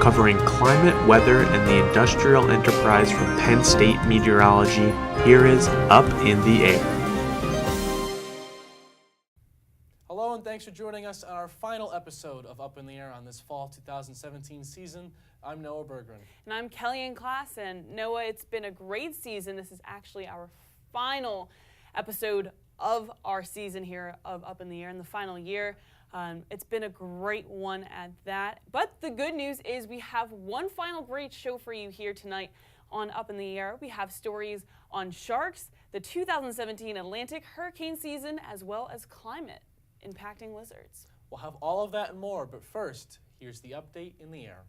covering climate, weather, and the industrial enterprise from Penn State Meteorology. Here is Up in the Air. Hello and thanks for joining us on our final episode of Up in the Air on this fall 2017 season. I'm Noah Berggren. And I'm Kellyanne Klass, and Noah, it's been a great season. This is actually our final episode of our season here of Up in the Air in the final year. It's been a great one at that. But the good news is we have one final great show for you here tonight on Up in the Air. We have stories on sharks, the 2017 Atlantic hurricane season, as well as climate impacting lizards. We'll have all of that and more, but first, here's the update in the air.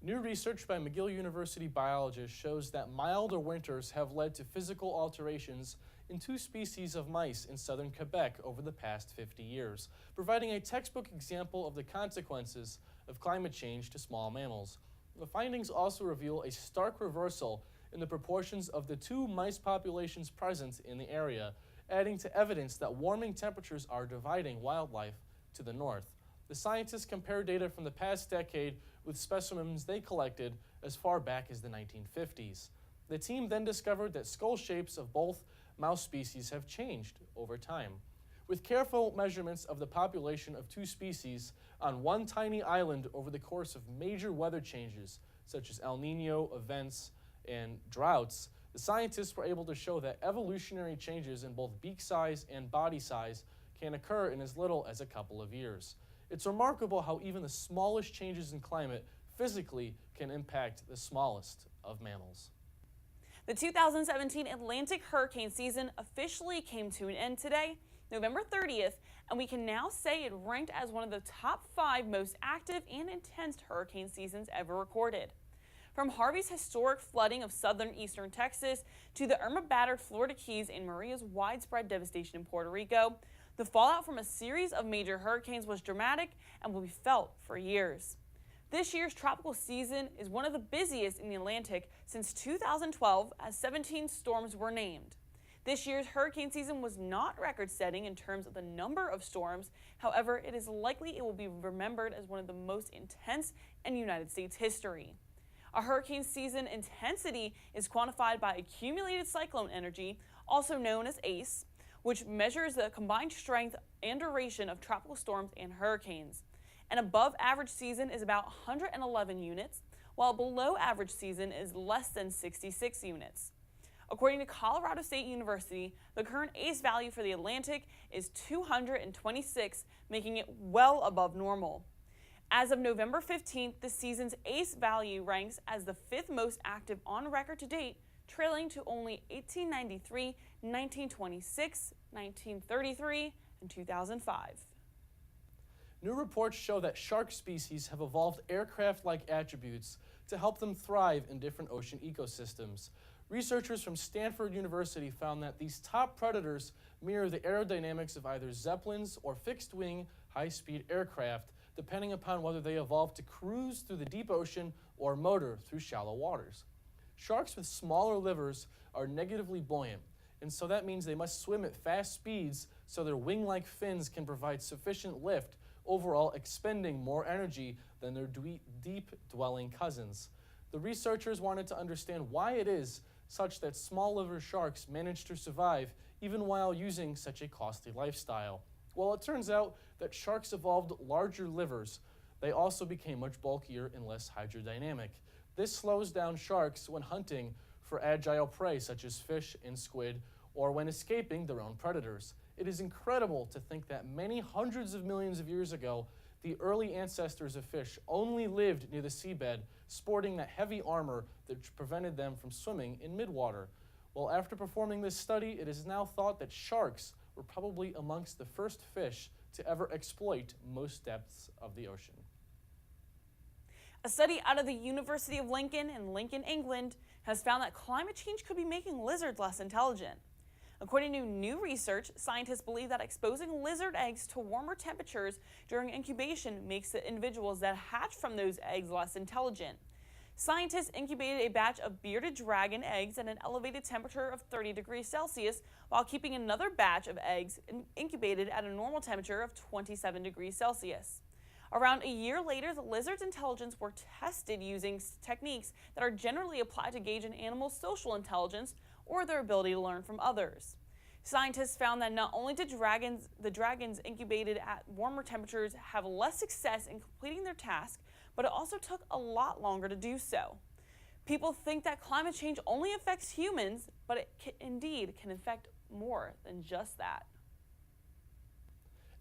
New research by McGill University biologists shows that milder winters have led to physical alterations in two species of mice in southern Quebec over the past 50 years, providing a textbook example of the consequences of climate change to small mammals. The findings also reveal a stark reversal in the proportions of the two mice populations present in the area, adding to evidence that warming temperatures are dividing wildlife to the north. The scientists compared data from the past decade with specimens they collected as far back as the 1950s. The team then discovered that skull shapes of both mouse species have changed over time. With careful measurements of the population of two species on one tiny island over the course of major weather changes, such as El Niño events and droughts, the scientists were able to show that evolutionary changes in both beak size and body size can occur in as little as a couple of years. It's remarkable how even the smallest changes in climate physically can impact the smallest of mammals. The 2017 Atlantic hurricane season officially came to an end today, November 30th, and we can now say it ranked as one of the top 5 most active and intense hurricane seasons ever recorded. From Harvey's historic flooding of southern eastern Texas to the Irma-battered Florida Keys and Maria's widespread devastation in Puerto Rico, the fallout from a series of major hurricanes was dramatic and will be felt for years. This year's tropical season is one of the busiest in the Atlantic since 2012, as 17 storms were named. This year's hurricane season was not record-setting in terms of the number of storms. However, it is likely it will be remembered as one of the most intense in United States history. A hurricane season intensity is quantified by accumulated cyclone energy, also known as ACE, which measures the combined strength and duration of tropical storms and hurricanes. An above average season is about 111 units, while a below average season is less than 66 units. According to Colorado State University, the current ACE value for the Atlantic is 226, making it well above normal. As of November 15th, the season's ACE value ranks as the 5th most active on record to date, trailing to only 1893, 1926, 1933, and 2005. New reports show that shark species have evolved aircraft-like attributes to help them thrive in different ocean ecosystems. Researchers from Stanford University found that these top predators mirror the aerodynamics of either zeppelins or fixed-wing, high-speed aircraft, depending upon whether they evolved to cruise through the deep ocean or motor through shallow waters. Sharks with smaller livers are negatively buoyant, and so that means they must swim at fast speeds so their wing-like fins can provide sufficient lift, overall expending more energy than their deep-dwelling cousins. The researchers wanted to understand why it is such that small liver sharks manage to survive even while using such a costly lifestyle. Well, it turns out that sharks evolved larger livers. They also became much bulkier and less hydrodynamic. This slows down sharks when hunting for agile prey such as fish and squid, or when escaping their own predators. It is incredible to think that many hundreds of millions of years ago, the early ancestors of fish only lived near the seabed, sporting that heavy armor that prevented them from swimming in midwater. Well, after performing this study, it is now thought that sharks were probably amongst the first fish to ever exploit most depths of the ocean. A study out of the University of Lincoln in Lincoln, England, has found that climate change could be making lizards less intelligent. According to new research, scientists believe that exposing lizard eggs to warmer temperatures during incubation makes the individuals that hatch from those eggs less intelligent. Scientists incubated a batch of bearded dragon eggs at an elevated temperature of 30 degrees Celsius while keeping another batch of eggs incubated at a normal temperature of 27 degrees Celsius. Around a year later, the lizard's intelligence were tested using techniques that are generally applied to gauge an animal's social intelligence or their ability to learn from others. Scientists found that not only did the dragons incubated at warmer temperatures have less success in completing their task, but it also took a lot longer to do so. People think that climate change only affects humans, but it indeed can affect more than just that.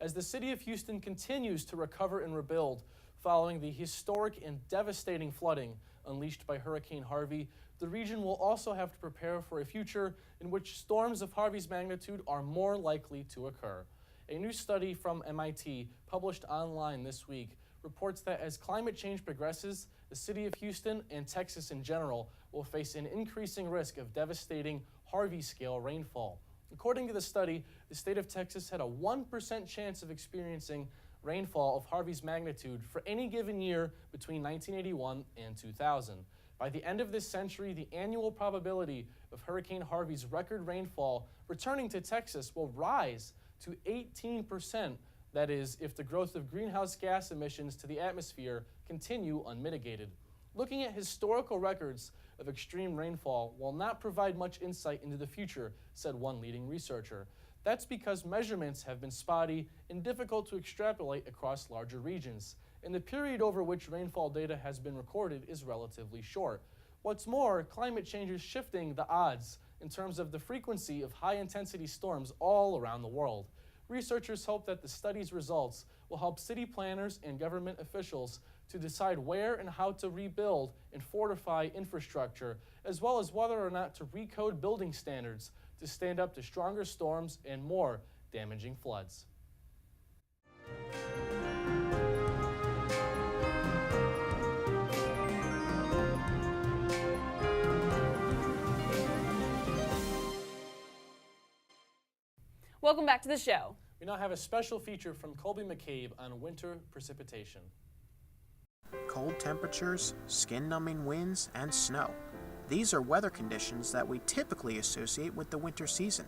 As the city of Houston continues to recover and rebuild following the historic and devastating flooding unleashed by Hurricane Harvey, the region will also have to prepare for a future in which storms of Harvey's magnitude are more likely to occur. A new study from MIT, published online this week, reports that as climate change progresses, the city of Houston and Texas in general will face an increasing risk of devastating Harvey-scale rainfall. According to the study, the state of Texas had a 1% chance of experiencing rainfall of Harvey's magnitude for any given year between 1981 and 2000. By the end of this century, the annual probability of Hurricane Harvey's record rainfall returning to Texas will rise to 18%. That is, if the growth of greenhouse gas emissions to the atmosphere continue unmitigated. Looking at historical records of extreme rainfall will not provide much insight into the future, said one leading researcher. That's because measurements have been spotty and difficult to extrapolate across larger regions, and the period over which rainfall data has been recorded is relatively short. What's more, climate change is shifting the odds in terms of the frequency of high-intensity storms all around the world. Researchers hope that the study's results will help city planners and government officials to decide where and how to rebuild and fortify infrastructure, as well as whether or not to recode building standards to stand up to stronger storms and more damaging floods. Welcome back to the show. We now have a special feature from Colby McCabe on winter precipitation. Cold temperatures, skin-numbing winds, and snow. These are weather conditions that we typically associate with the winter season.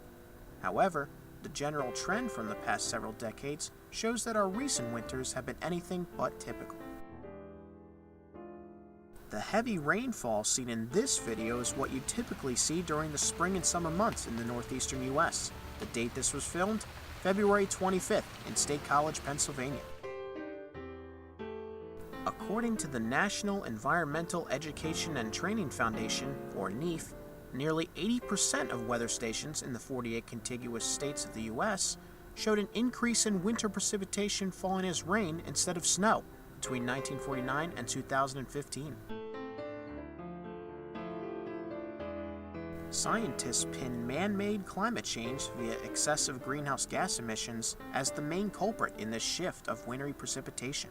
However, the general trend from the past several decades shows that our recent winters have been anything but typical. The heavy rainfall seen in this video is what you typically see during the spring and summer months in the northeastern U.S. The date this was filmed, February 25th in State College, Pennsylvania. According to the National Environmental Education and Training Foundation, or NEF, nearly 80% of weather stations in the 48 contiguous states of the U.S. showed an increase in winter precipitation falling as rain instead of snow between 1949 and 2015. Scientists pin man-made climate change via excessive greenhouse gas emissions as the main culprit in this shift of wintry precipitation.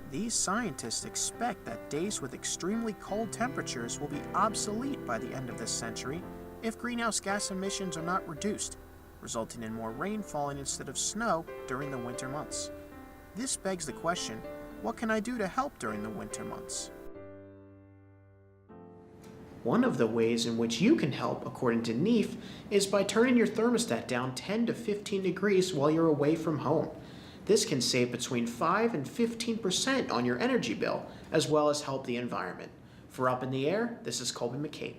These scientists expect that days with extremely cold temperatures will be obsolete by the end of this century if greenhouse gas emissions are not reduced, resulting in more rain falling instead of snow during the winter months. This begs the question, what can I do to help during the winter months? One of the ways in which you can help, according to NEF, is by turning your thermostat down 10 to 15 degrees while you're away from home. This can save between 5 and 15% on your energy bill, as well as help the environment. For Up in the Air, this is Colby McCabe.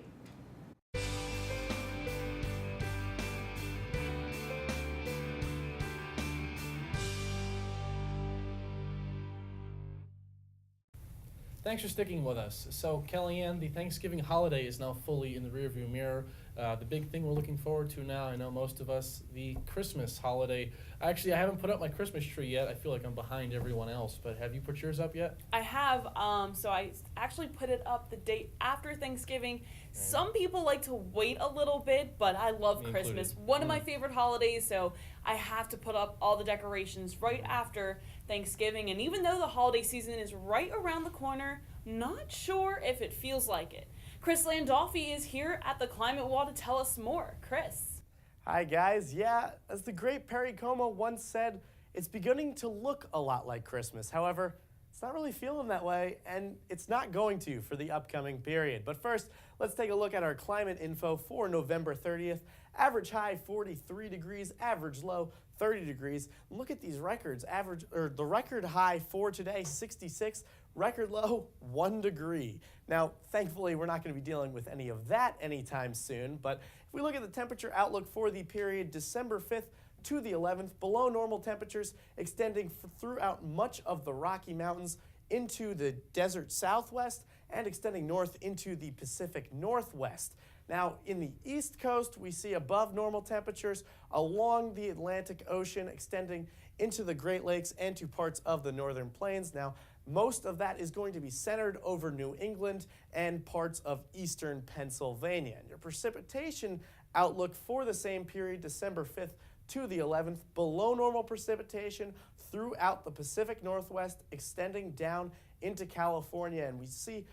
Thanks for sticking with us. So, Kellyanne, the Thanksgiving holiday is now fully in the rearview mirror. The big thing we're looking forward to now, I know most of us, the Christmas holiday. Actually, I haven't put up my Christmas tree yet. I feel like I'm behind everyone else, but have you put yours up yet? I have, so I actually put it up the day after Thanksgiving. Right. Some people like to wait a little bit, but I love Christmas. One of my favorite holidays, so I have to put up all the decorations right after Thanksgiving. And even though the holiday season is right around the corner, not sure if it feels like it. Chris Landolfi is here at the Climate Wall to tell us more. Chris. Hi guys, yeah, as the great Perry Como once said, it's beginning to look a lot like Christmas. However, it's not really feeling that way, and it's not going to for the upcoming period. But first, let's take a look at our climate info for November 30th. Average high 43 degrees, average low 30 degrees. Look at these records. The record high for today 66, record low 1 degree. Now, thankfully, we're not going to be dealing with any of that anytime soon, but if we look at the temperature outlook for the period December 5th to the 11th, below normal temperatures extending throughout much of the Rocky Mountains into the desert southwest and extending north into the Pacific Northwest. Now, in the East Coast, we see above normal temperatures along the Atlantic Ocean extending into the Great Lakes and to parts of the Northern Plains. Now, most of that is going to be centered over New England and parts of eastern Pennsylvania. And your precipitation outlook for the same period, December 5th to the 11th, below normal precipitation throughout the Pacific Northwest, extending down into California. And we see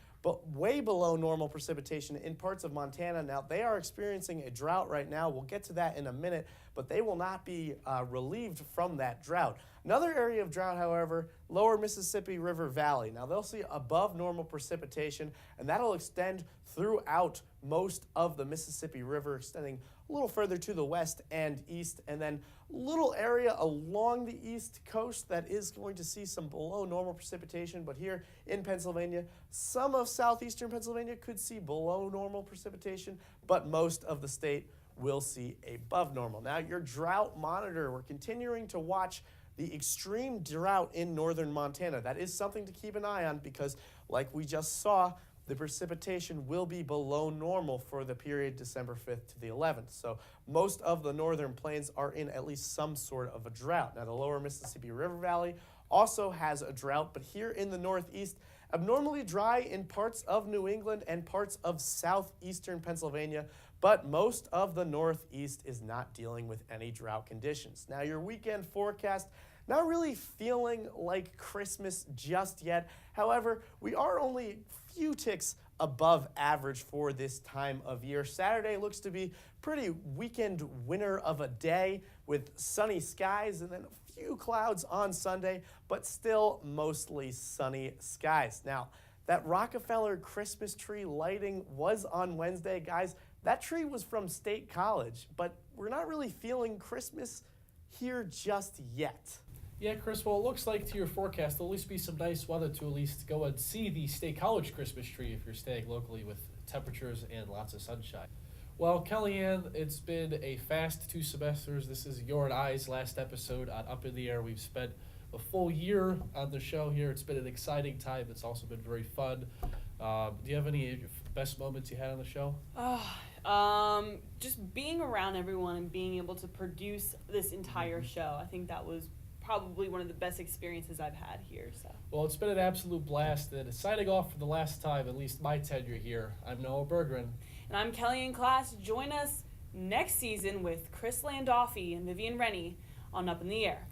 way below normal precipitation in parts of Montana. Now, they are experiencing a drought right now. We'll get to that in a minute, but they will not be relieved from that drought. Another area of drought, however, lower Mississippi River Valley. Now, they'll see above normal precipitation, and that'll extend throughout most of the Mississippi River, extending a little further to the west and east, and then a little area along the east coast that is going to see some below normal precipitation. But here in Pennsylvania, some of southeastern Pennsylvania could see below normal precipitation, but most of the state will see above normal. Now, your drought monitor, we're continuing to watch the extreme drought in northern Montana. That is something to keep an eye on because, like we just saw, the precipitation will be below normal for the period December 5th to the 11th. So most of the northern plains are in at least some sort of a drought. Now, the lower Mississippi River Valley also has a drought, but here in the northeast, abnormally dry in parts of New England and parts of southeastern Pennsylvania, but most of the northeast is not dealing with any drought conditions. Now, your weekend forecast, not really feeling like Christmas just yet. However, we are only a few ticks above average for this time of year. Saturday looks to be pretty weekend winner of a day with sunny skies and then a few clouds on Sunday, but still mostly sunny skies. Now, that Rockefeller Christmas tree lighting was on Wednesday. Guys, that tree was from State College, but we're not really feeling Christmas here just yet. Yeah, Chris, well, it looks like to your forecast, there'll at least be some nice weather to at least go and see the State College Christmas tree if you're staying locally with temperatures and lots of sunshine. Well, Kellyanne, it's been a fast 2 semesters. This is your and I's last episode on Up in the Air. We've spent a full year on the show here. It's been an exciting time. It's also been very fun. Do you have any best moments you had on the show? Just being around everyone and being able to produce this entire show. I think that was probably one of the best experiences I've had here. So. Well, it's been an absolute blast. And signing off for the last time, at least my tenure here, I'm Noah Berggren. And I'm Kellyanne Class. Join us next season with Chris Landolfi and Vivian Rennie on Up in the Air.